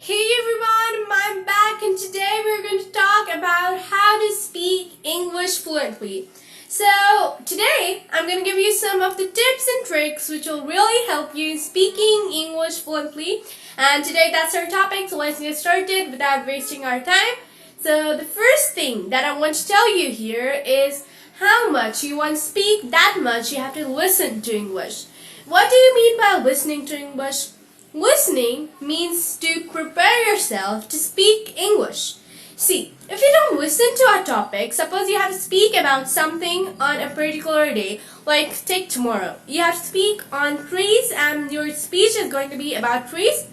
Hey everyone, I'm back and today we're going to talk about how to speak English fluently. So today I'm going to give you some of the tips and tricks which will really help you in speaking English fluently. And today that's our topic, so let's get started without wasting our time. So the first thing that I want to tell you here is how much you want to speak, that much you have to listen to English. What do you mean by listening to English? Listening means to prepare yourself to speak English. See, if you don't listen to a topic, suppose you have to speak about something on a particular day, like take tomorrow. You have to speak on trees and your speech is going to be about trees,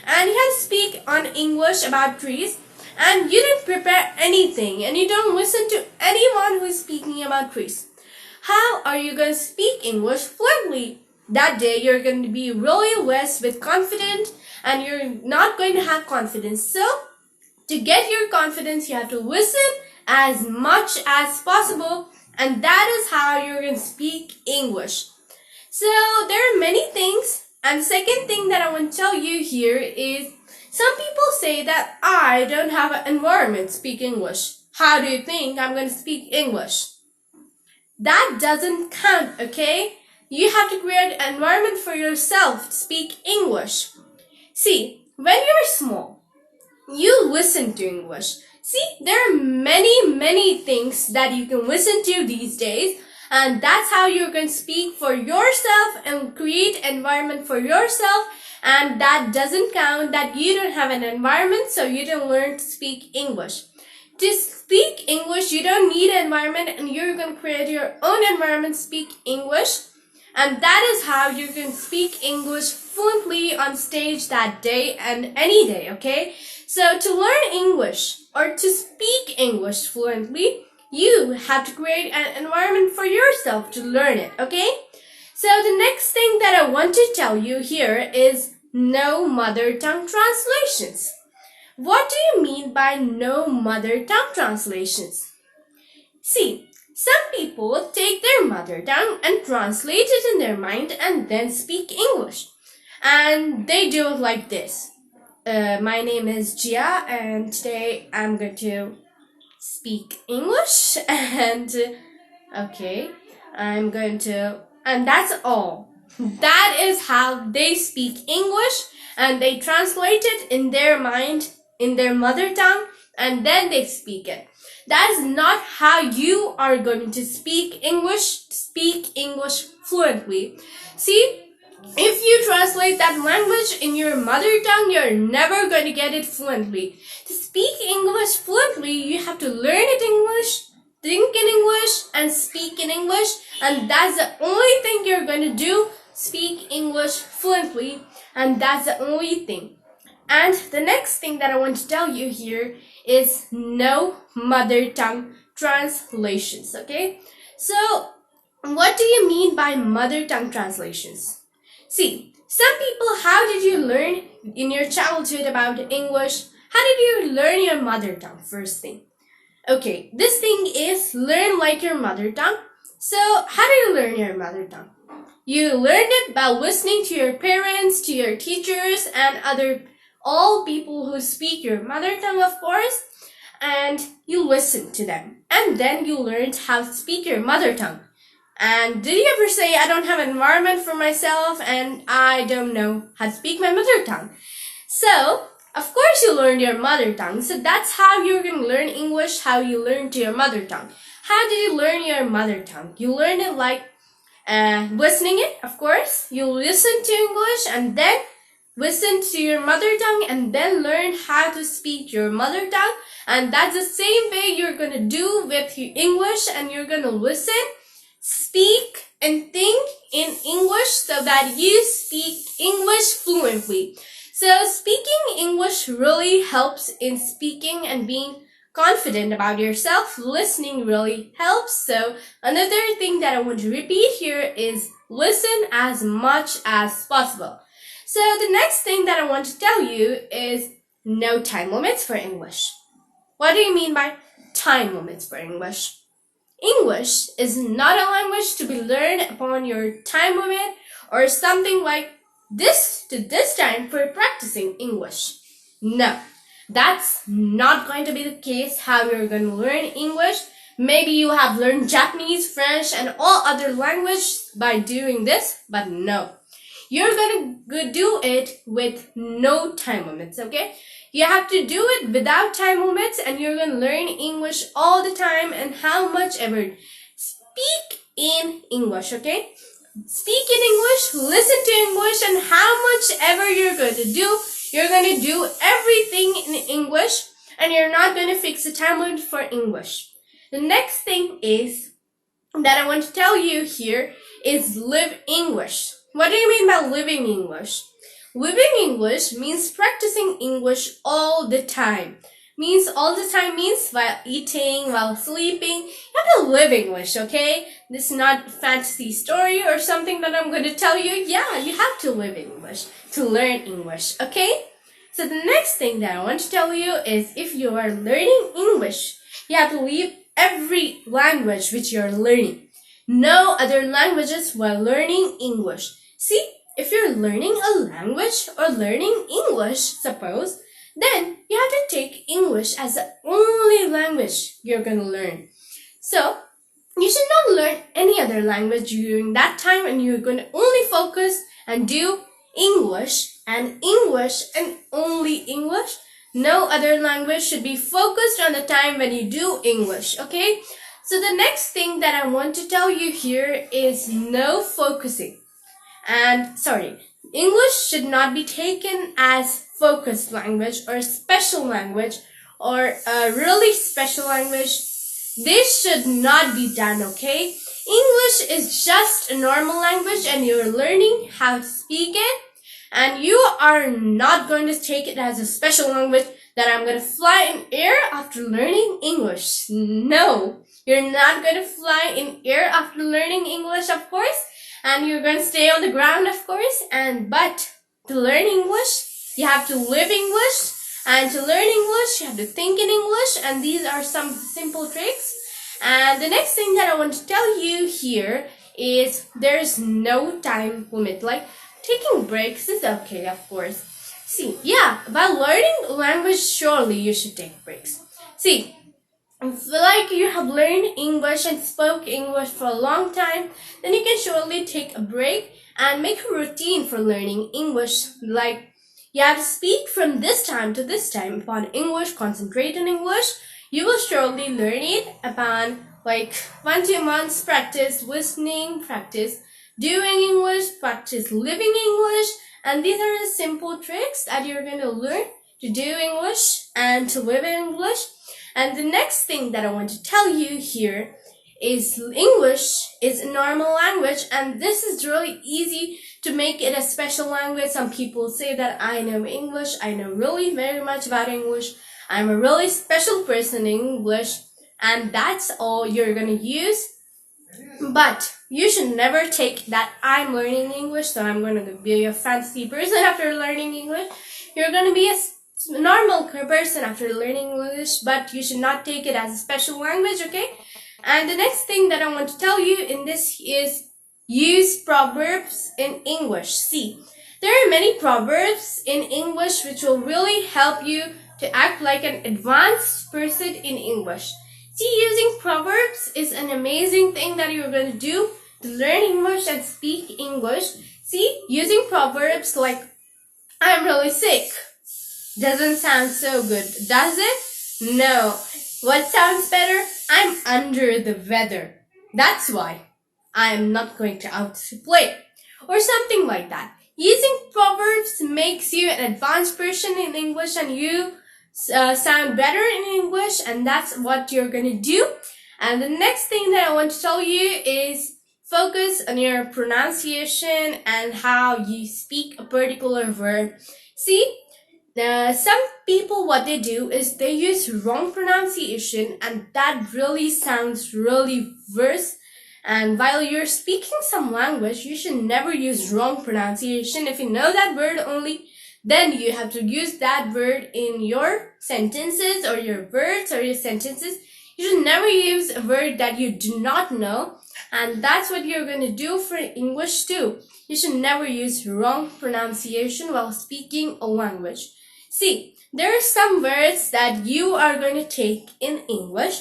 and you have to speak on English about trees, and you didn't prepare anything and you don't listen to anyone who is speaking about trees. How are you going to speak English fluently? That day you're going to be really less with confidence and you're not going to have confidence. So to get your confidence, you have to listen as much as possible, and that is how you're going to speak English. So there are many things, and the second thing that I want to tell you here is some people say that I don't have an environment to speak English. How do you think I'm going to speak English? That doesn't count, okay? You have to create an environment for yourself to speak English. See, when you're small, you listen to English. See, there are many things that you can listen to these days, and that's how you can speak for yourself and create environment for yourself. And that doesn't count that you don't have an environment, so you don't learn to speak English. To speak English, you don't need an environment, and you're going to create your own environment to speak English. And that is how you can speak English fluently on stage that day and any day, okay? So to learn English or to speak English fluently, you have to create an environment for yourself to learn it, okay? So the next thing that I want to tell you here is no mother tongue translations. What do you mean by no mother tongue translations? See, some people take their mother tongue and translate it in their mind and then speak English. And they do it like this. My name is Gia and today I'm going to speak English and okay, and that's all. That is how they speak English, and they translate it in their mind, in their mother tongue, and then they speak it. That is not how you are going to speak English fluently. See, if you translate that language in your mother tongue, you're never going to get it fluently. To speak English fluently, you have to learn it English, think in English, and speak in English, and that's the only thing you're going to do, speak English fluently, and that's the only thing. And the next thing that I want to tell you here is no mother tongue translations, okay? So, what do you mean by mother tongue translations? See, some people, how did you learn in your childhood about English? How did you learn your mother tongue, first thing? Okay, this thing is learn like your mother tongue. So, how do you learn your mother tongue? You learned it by listening to your parents, to your teachers, and all people who speak your mother tongue, of course, and you listen to them. And then you learned how to speak your mother tongue. And did you ever say, I don't have an environment for myself and I don't know how to speak my mother tongue? So, of course you learned your mother tongue. So that's how you're going to learn English, how you learn to your mother tongue. How did you learn your mother tongue? You learn it like listening it, of course. You listen to English and then listen to your mother tongue and then learn how to speak your mother tongue. And that's the same way you're going to do with your English, and you're going to listen, speak, and think in English so that you speak English fluently. So speaking English really helps in speaking and being confident about yourself. Listening really helps. So another thing that I want to repeat here is listen as much as possible. So the next thing that I want to tell you is no time limits for English. What do you mean by time limits for English? English is not a language to be learned upon your time limit or something like this to this time for practicing English. No, that's not going to be the case how you're going to learn English. Maybe you have learned Japanese, French, and all other languages by doing this, but no. You're gonna do it with no time limits, okay? You have to do it without time limits, and you're gonna learn English all the time and how much ever. Speak in English, okay? Speak in English, listen to English, and how much ever you're going to do everything in English, and you're not going to fix the time limit for English. The next thing is that I want to tell you here is live English. What do you mean by living English? Living English means practicing English all the time. Means all the time means while eating, while sleeping. You have to live English, okay? This is not a fantasy story or something that I'm going to tell you. Yeah, you have to live English to learn English, okay? So the next thing that I want to tell you is if you are learning English, you have to leave every language which you're learning. No other languages while learning English. See, if you're learning a language or learning English, suppose, then you have to take English as the only language you're going to learn. So, you should not learn any other language during that time, and you're going to only focus and do English and only English. No other language should be focused on the time when you do English, okay? So the next thing that I want to tell you here is no focusing. And English should not be taken as focused language or special language or a really special language. This should not be done, okay? English is just a normal language and you're learning how to speak it, and you are not going to take it as a special language that I'm going to fly in air after learning English. No, you're not going to fly in air after learning English, of course, and you're going to stay on the ground, of course, but to learn English, you have to live English, and to learn English, you have to think in English, and these are some simple tricks. And the next thing that I want to tell you here is there's no time limit. Like, taking breaks is okay, of course. See, yeah, by learning language, surely you should take breaks. See, if like you have learned English and spoke English for a long time, then you can surely take a break and make a routine for learning English. Like, you have to speak from this time to this time upon English, concentrate on English. You will surely learn it upon like 1-2 months practice listening, practice doing English, practice living English, and these are the simple tricks that you're going to learn to do English and to live English. And the next thing that I want to tell you here is English is a normal language, and this is really easy to make it a special language. Some people say that I know English, I know really very much about English, I'm a really special person in English, and that's all you're gonna use. But you should never take that I'm learning English, so I'm gonna be a fancy person after learning English. You're gonna be a normal person after learning English, but you should not take it as a special language, okay? And the next thing that I want to tell you in this is use proverbs in English. See, there are many proverbs in English which will really help you to act like an advanced person in English. See, using proverbs is an amazing thing that you're going to do to learn English and speak English. See, using proverbs like, I'm really sick, doesn't sound so good, does it? No. What sounds better? I'm under the weather. That's why I am not going to out to play. Or something like that. Using proverbs makes you an advanced person in English, and you sound better in English, and that's what you're going to do. And the next thing that I want to tell you is focus on your pronunciation and how you speak a particular word. See, some people, what they do is they use wrong pronunciation, and that really sounds really worse. And while you're speaking some language, you should never use wrong pronunciation. If you know that word only, then you have to use that word in your sentences or your words or your sentences. You should never use a word that you do not know, and that's what you're going to do for English too. You should never use wrong pronunciation while speaking a language. See, there are some words that you are going to take in English.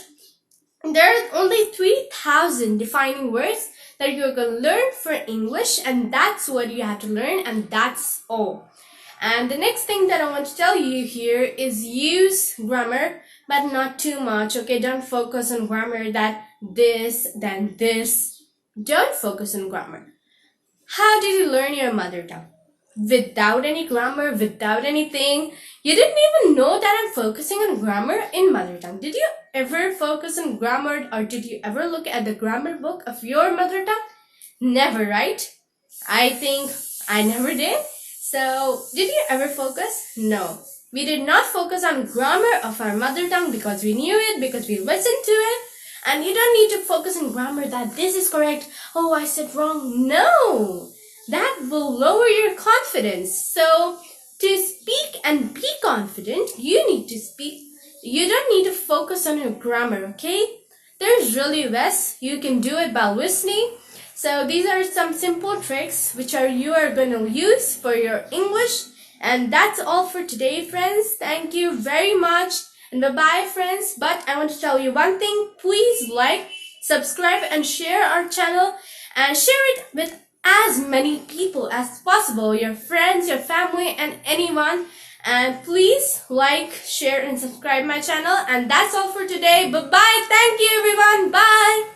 There are only 3,000 defining words that you're going to learn for English, and that's what you have to learn, and that's all. And the next thing that I want to tell you here is use grammar, but not too much, okay? Don't focus on grammar that this, then this. Don't focus on grammar. How did you learn your mother tongue? Without any grammar, without anything. You didn't even know that I'm focusing on grammar in mother tongue. Did you ever focus on grammar, or did you ever look at the grammar book of your mother tongue? Never, right? I think I never did. So, did you ever focus? No. We did not focus on grammar of our mother tongue because we knew it, because we listened to it. And you don't need to focus on grammar that this is correct. Oh, I said wrong. No! That will lower your confidence. So, to speak and be confident, you need to speak. You don't need to focus on your grammar, okay? There's really less. You can do it by listening. So these are some simple tricks which you are going to use for your English. And that's all for today, friends. Thank you very much. And bye-bye, friends. But I want to tell you one thing. Please like, subscribe, and share our channel. And share it with as many people as possible. Your friends, your family, and anyone. And please like, share, and subscribe my channel. And that's all for today. Bye-bye. Thank you, everyone. Bye.